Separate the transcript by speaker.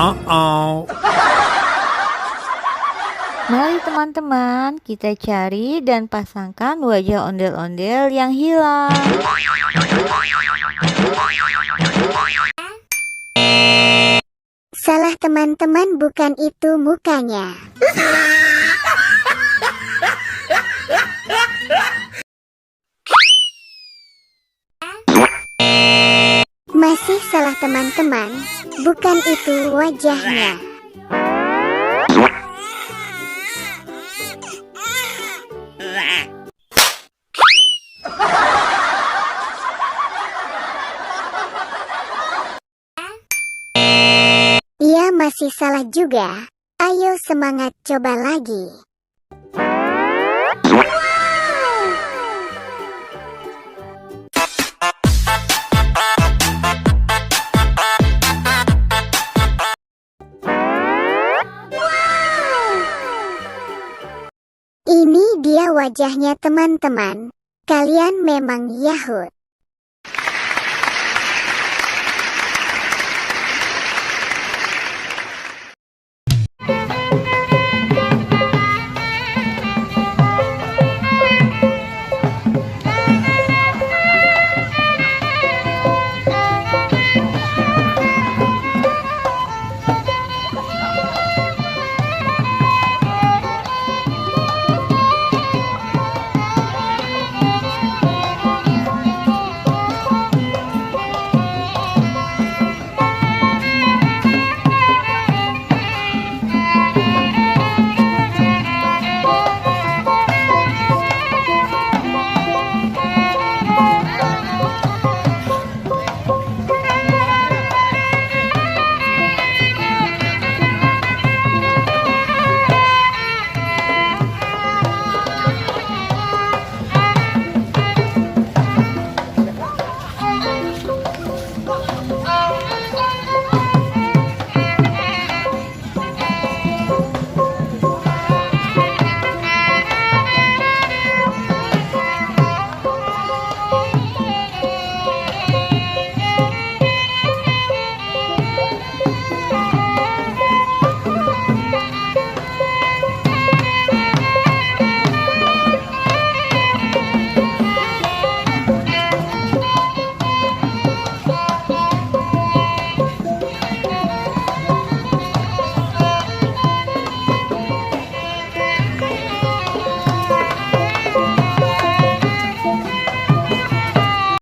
Speaker 1: Uh-oh.
Speaker 2: Mari teman-teman, kita cari dan pasangkan wajah ondel-ondel yang hilang.
Speaker 3: Salah teman-teman, bukan itu mukanya. Masih salah teman-teman, bukan itu wajahnya. Iya, masih salah juga. Ayo semangat, coba lagi. Ini dia wajahnya teman-teman. Kalian memang Yahud.